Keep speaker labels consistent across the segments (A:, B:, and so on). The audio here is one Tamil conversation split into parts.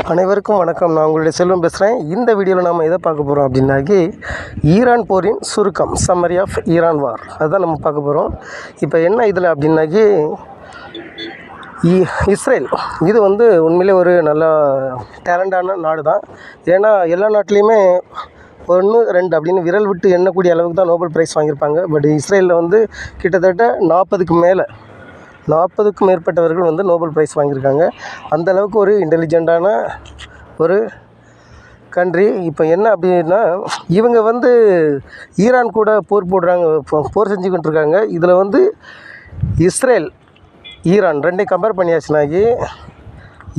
A: அனைவருக்கும் வணக்கம். நான் உங்களுடைய செல்வம் பேசுகிறேன். இந்த வீடியோவில் நாம் எதை பார்க்க போகிறோம் அப்படின்னாக்கி ஈரான் போரின் சுருக்கம், சம்மரி ஆஃப் ஈரான் வார், அதுதான் நம்ம பார்க்க போகிறோம். இப்போ என்ன இதில் அப்படின்னாக்கி இஸ்ரேல் இது உண்மையிலே ஒரு நல்ல டேலண்டான நாடு தான். ஏன்னா எல்லா நாட்டிலையுமே 1, 2 அப்படின்னு விரல் விட்டு எண்ணக்கூடிய அளவுக்கு தான் நோபல் ப்ரைஸ் வாங்கியிருப்பாங்க. பட் இஸ்ரேலில் கிட்டத்தட்ட 40க்கும் மேற்பட்டவர்கள் நோபல் ப்ரைஸ் வாங்கியிருக்காங்க. அந்தளவுக்கு ஒரு இன்டெலிஜென்ட்டான ஒரு கண்ட்ரி. இப்போ என்ன அப்படின்னா, இவங்க ஈரான் கூட போர் போடுறாங்க, போர் செஞ்சுக்கிட்டு இருக்காங்க. இதில் இஸ்ரேல் ஈரான் ரெண்டையும் கம்பேர் பண்ணியாச்சுனாக்கி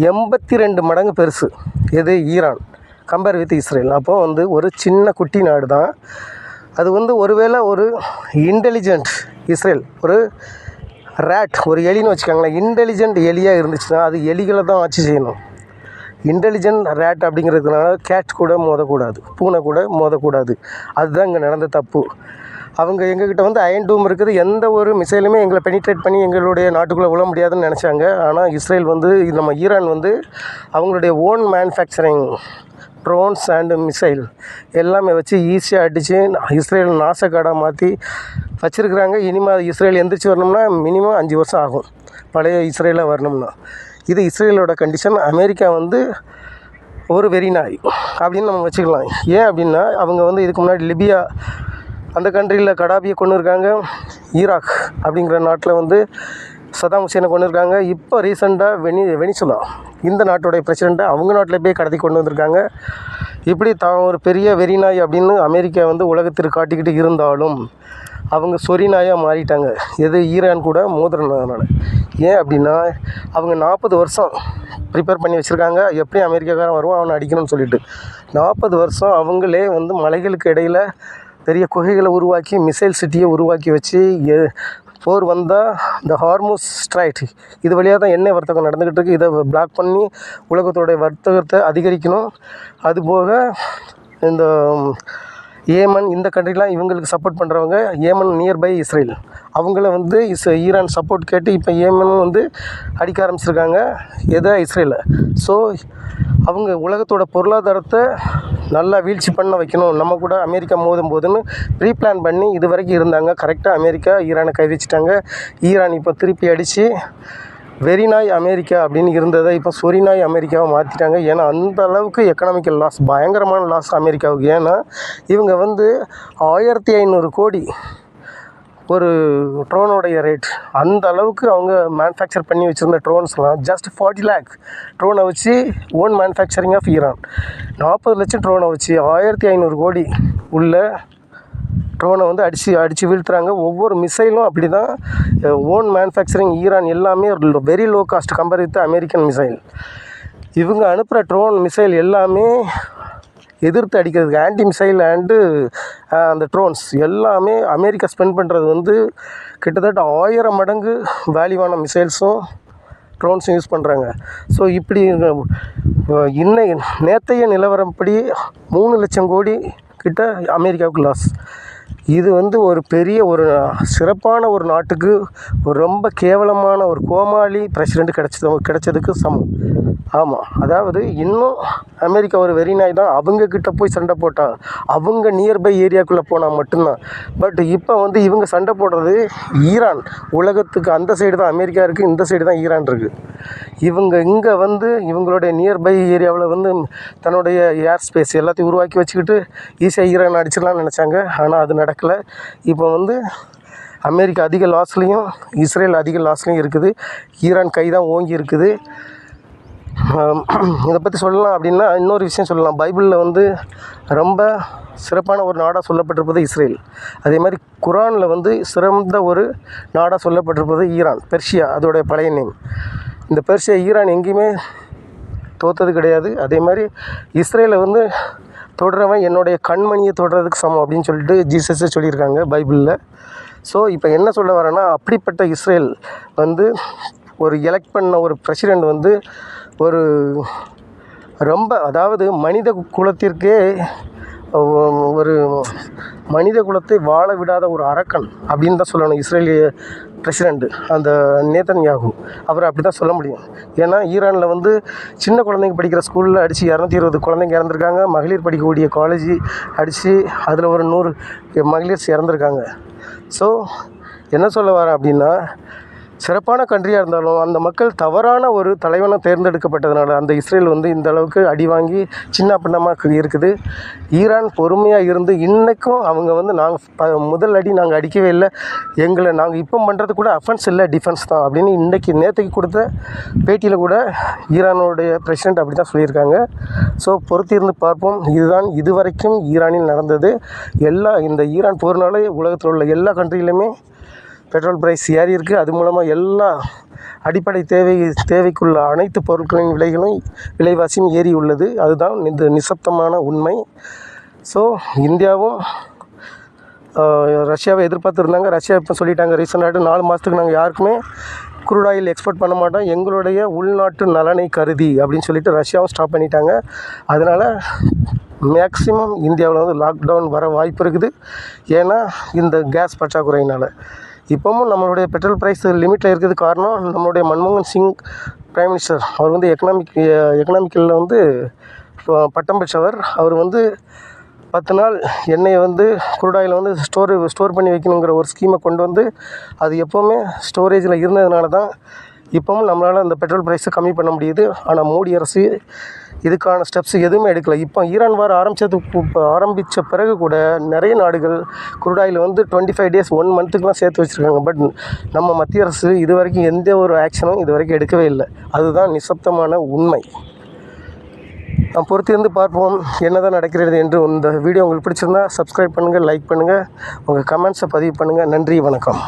A: 82 மடங்கு பெருசு எது ஈரான் கம்பேர் வித் இஸ்ரேல். அப்போது ஒரு சின்ன குட்டி நாடு தான் அது. ஒருவேளை ஒரு இன்டெலிஜென்ட் இஸ்ரேல், ஒரு ரேட், ஒரு எலின்னு வச்சுக்காங்களேன், இன்டெலிஜென்ட் எலியாக இருந்துச்சுன்னா அது எலிகளை தான் ஆட்சி செய்யணும். இன்டெலிஜென்ட் ரேட் அப்படிங்கிறதுனால கேட் கூட மோதக்கூடாது, பூனை கூட மோதக்கூடாது. அதுதான் இங்கே நடந்த தப்பு. அவங்க எங்ககிட்ட அயன் டூம் இருக்குது, எந்த ஒரு மிசைலுமே எங்களை பெனிட்ரேட் பண்ணி எங்களுடைய நாட்டுக்குள்ளே விழ முடியாதுன்னு நினச்சாங்க. ஆனால் இஸ்ரேல் நம்ம ஈரான் அவங்களுடைய own manufacturing drones and missile எல்லாமே வச்சு ஈஸியாக அடித்து இஸ்ரேல் நாசக்காடாக மாற்றி வச்சுருக்குறாங்க. இனிமேல் இஸ்ரேல் எந்திரிச்சு வரணும்னா மினிமம் 5 வருஷம் ஆகும், பழைய இஸ்ரேலாக வரணும்னா. இது இஸ்ரேலோட கண்டிஷன். அமெரிக்கா ஒரு வெறி நாய் அப்படின்னு நம்ம வச்சுக்கலாம். ஏன் அப்படின்னா, அவங்க இதுக்கு முன்னாடி லிபியா அந்த கண்ட்ரியில் கடாபியை கொண்டு இருக்காங்க. ஈராக் அப்படிங்கிற நாட்டில் சதாம் ஹுசேனை கொண்டு இருக்காங்க. இப்போ ரீசெண்டாக வெனிசுலா இந்த நாட்டுடைய பிரசிடெண்ட்டை அவங்க நாட்டில் போய் கடத்தி கொண்டு வந்திருக்காங்க. இப்படி தான் ஒரு பெரிய வெறிநாய் அப்படின்னு அமெரிக்கா உலகத்திற்கு காட்டிக்கிட்டு இருந்தாலும் அவங்க சொறி நாயாக மாறிட்டாங்க, எது ஈரான் கூட மோதுறதுனால. ஏன் அப்படின்னா, அவங்க 40 வருஷம் ப்ரிப்பேர் பண்ணி வச்சுருக்காங்க, எப்படி அமெரிக்காக்காரன் வருவான் அவனை அடிக்கணும்னு சொல்லிட்டு. 40 வருஷம் அவங்களே மலைகளுக்கு இடையில் பெரிய குகைகளை உருவாக்கி மிசைல் சிட்டியை உருவாக்கி வச்சு போர் வந்தால் இந்த ஹார்மோஸ் ஸ்ட்ரைட் இது வழியாக தான் எண்ணெய் வர்த்தகம் நடந்துக்கிட்டு இருக்குது. இதை பிளாக் பண்ணி உலகத்தோடைய வர்த்தகத்தை அதிகரிக்கணும். அதுபோக இந்த ஏமன் இந்த கண்ட்ரிலாம் இவங்களுக்கு சப்போர்ட் பண்ணுறவங்க, ஏமன் நியர்பை இஸ்ரேல், அவங்கள ஈரான் சப்போர்ட் கேட்டு இப்போ ஏமன் அடிக்க ஆரம்பிச்சிருக்காங்க எதை இஸ்ரேலை. ஸோ அவங்க உலகத்தோட பொருளாதாரத்தை நல்லா வீழ்ச்சி பண்ண வைக்கணும், நம்ம கூட அமெரிக்கா மோதும் போதுன்னு ப்ரீ-பிளான் பண்ணி இது வரைக்கும் இருந்தாங்க. கரெக்டாக அமெரிக்கா ஈரானை கை வச்சுட்டாங்க. ஈரான் இப்போ திருப்பி அடித்து வெறிநாய் அமெரிக்கா அப்படின்னு இருந்ததை இப்போ சொறிநாய் அமெரிக்காவை மாற்றிட்டாங்க. ஏன்னா அந்த அளவுக்கு எக்கனாமிக்கல் லாஸ், பயங்கரமான லாஸ் அமெரிக்காவுக்கு. ஏன்னா இவங்க 1500 கோடி ஒரு ட்ரோனோடைய ரேட். அந்த அளவுக்கு அவங்க மேனுஃபேக்சர் பண்ணி வச்சுருந்த ட்ரோன்ஸ்லாம் ஜஸ்ட் 40 lakh ட்ரோனை வச்சு ஓன் மேனுஃபேக்சரிங் ஆஃப் ஈரான். 40 லட்சம் ட்ரோனை வச்சு 1500 கோடி உள்ள ட்ரோனை அடித்து வீழ்த்துறாங்க. ஒவ்வொரு மிசைலும் அப்படி தான் ஓன் மேனுஃபேக்சரிங் ஈரான். எல்லாமே very low cost compare with American missile. இவங்க அனுப்புகிற ட்ரோன் மிசைல் எல்லாமே எதிர்த்து அடிக்கிறதுக்கு ஆன்டி மிசைல் அண்டு அந்த ட்ரோன்ஸ் எல்லாமே அமெரிக்கா ஸ்பெண்ட் பண்ணுறது கிட்டத்தட்ட 1000 மடங்கு வேல்யூவான மிசைல்ஸும் ட்ரோன்ஸும் யூஸ் பண்ணுறாங்க. ஸோ இப்படி நேற்றைய நிலவரப்படி 3 லட்சம் கோடி கிட்ட அமெரிக்காவுக்கு லாஸ். இது ஒரு பெரிய ஒரு சிறப்பான ஒரு நாட்டுக்கு ஒரு ரொம்ப கேவலமான ஒரு கோமாளி பிரசிடெண்ட் கிடைச்சதுக்கு சமம். ஆமாம், அதாவது இன்னும் அமெரிக்கா ஒரு வெறிநாய் தான். அவங்கக்கிட்ட போய் சண்டை போட்டால், அவங்க நியர்பை ஏரியாக்குள்ளே போனால் மட்டும்தான். பட் இப்போ இவங்க சண்டை போடுறது ஈரான். உலகத்துக்கு அந்த சைடு தான் அமெரிக்கா இருக்குது, இந்த சைடு தான் ஈரான் இருக்குது. இவங்க இங்கே இவங்களுடைய நியர்பை ஏரியாவில் தன்னுடைய ஏர் ஸ்பேஸ் எல்லாத்தையும் உருவாக்கி வச்சுக்கிட்டு ஈஸியாக ஈரான் அடிச்சிடலாம்னு நினச்சாங்க. ஆனால் அது நடக்கலை. இப்போ அமெரிக்கா அதிக லாஸ்லேயும் இஸ்ரேல் அதிக லாஸ்லேயும் இருக்குது. ஈரான் கை தான் ஓங்கி இருக்குது. இதை பற்றி சொல்லலாம் அப்படின்னா இன்னொரு விஷயம் சொல்லலாம். பைபிளில் ரொம்ப சிறப்பான ஒரு நாடாக சொல்லப்பட்டிருப்பது இஸ்ரேல். அதே மாதிரி குரானில் சிறந்த ஒரு நாடாக சொல்லப்பட்டிருப்பது ஈரான், பெர்ஷியா அதோடைய பழைய நேம். இந்த பெர்ஷியா ஈரான் எங்கேயுமே தோற்றது கிடையாது. அதே மாதிரி இஸ்ரேலை தொடுறவன் என்னுடைய கண்மணியை தொடுறதுக்கு சமம் அப்படின்னு சொல்லிட்டு ஜீசஸே சொல்லியிருக்காங்க பைபிளில். ஸோ இப்போ என்ன சொல்ல வரேன்னா, அப்படிப்பட்ட இஸ்ரேல் ஒரு எலெக்ட் பண்ண ஒரு பிரசிடெண்ட் ஒரு ரொம்ப, அதாவது மனித குலத்திற்கே ஒரு மனித குலத்தை வாழ விடாத ஒரு அரக்கன் அப்படின்னு தான் சொல்லணும் இஸ்ரேலிய பிரசிடெண்ட்டு அந்த நேதன்யாகு. அவரை அப்படி தான் சொல்ல முடியும். ஏன்னா ஈரானில் வந்து சின்ன குழந்தைங்க படிக்கிற ஸ்கூலில் அடித்து 220 குழந்தைங்க இறந்துருக்காங்க. மகளிர் படிக்கக்கூடிய காலேஜ் அடித்து அதில் ஒரு 100 மகளிர்ஸ் இறந்துருக்காங்க. ஸோ என்ன சொல்ல வரேன் அப்படின்னா, சிறப்பான கண்ட்ரியாக இருந்தாலும் அந்த மக்கள் தவறான ஒரு தலைவனை தேர்ந்தெடுக்கப்பட்டதுனால அந்த இஸ்ரேல் வந்து இந்த அளவுக்கு அடி வாங்கி சின்ன பின்னமாக இருக்குது. ஈரான் பொறுமையாக இருந்து இன்றைக்கும் அவங்க வந்து முதல் அடி நாங்கள் அடிக்கவே இல்லை, எங்களை நாங்கள் இப்போ பண்ணுறது கூட அஃபென்ஸ் இல்லை டிஃபென்ஸ் தான் அப்படின்னு இன்றைக்கி நேற்றுக்கு கொடுத்த பேட்டியில் கூட ஈரானுடைய பிரசிடெண்ட் அப்படி தான் சொல்லியிருக்காங்க. ஸோ பொறுத்திருந்து பார்ப்போம். இதுதான் இதுவரைக்கும் ஈரானில் நடந்தது. இந்த ஈரான் போர்னாலே உலகத்தில் உள்ள எல்லா கண்ட்ரியிலுமே பெட்ரோல் ப்ரைஸ் ஏறி இருக்குது. அது மூலமாக எல்லா அடிப்படை தேவைக்குள்ள அனைத்து பொருட்களின் விலைவாசியும் ஏறி உள்ளது. அதுதான் இந்த நிசப்தமான உண்மை. ஸோ இந்தியாவும் ரஷ்யாவை எதிர்பார்த்துருந்தாங்க. ரஷ்யா இப்போ சொல்லிட்டாங்க ரீசெண்டாக 4 மாதத்துக்கு நாங்கள் யாருக்குமே க்ரூட் ஆயில் எக்ஸ்போர்ட் பண்ண மாட்டோம், எங்களுடைய உள்நாட்டு நலனை கருதி அப்படின்னு சொல்லிட்டு ரஷ்யாவும் ஸ்டாப் பண்ணிட்டாங்க. அதனால் மேக்ஸிமம் இந்தியாவில் வந்து லாக்டவுன் வர வாய்ப்பு இருக்குது. ஏன்னா இந்த கேஸ் பற்றாக்குறையினால் இப்போவும் நம்மளுடைய பெட்ரோல் ப்ரைஸ் லிமிட்டில் இருக்கிறது காரணம் நம்மளுடைய மன்மோகன் சிங் பிரைம் மினிஸ்டர். அவர் வந்து எக்கனாமிக்கலில் வந்து பட்டம் பெற்றவர். அவர் வந்து 10 நாள் எண்ணெயை வந்து க்ரூட் ஆயிலை வந்து ஸ்டோர் பண்ணி வைக்கணுங்கிற ஒரு ஸ்கீமை கொண்டு வந்து அது எப்போவுமே ஸ்டோரேஜில் இருந்ததுனால தான் இப்போவும் நம்மளால் அந்த பெட்ரோல் ப்ரைஸை கம்மி பண்ண முடியுது. ஆனால் மோடி அரசு இதுக்கான ஸ்டெப்ஸ் எதுவுமே எடுக்கலை. இப்போ ஈரான் வார் ஆரம்பித்த பிறகு கூட நிறைய நாடுகள் க்ரூட் ஆயில் வந்து 25 days 1 monthக்குலாம் சேர்த்து வச்சுருக்காங்க. பட் நம்ம மத்திய அரசு இது வரைக்கும் எந்த ஒரு ஆக்ஷனும் இது வரைக்கும் எடுக்கவே இல்லை. அதுதான் நிசப்தமான உண்மை. நாம் பொறுத்திருந்து பார்ப்போம் என்னதான் நடக்கிறது என்று. இந்த வீடியோ உங்களுக்கு பிடிச்சிருந்தா சப்ஸ்கிரைப் பண்ணுங்கள், லைக் பண்ணுங்கள், உங்கள் கமெண்ட்ஸை பதிவு பண்ணுங்கள். நன்றி, வணக்கம்.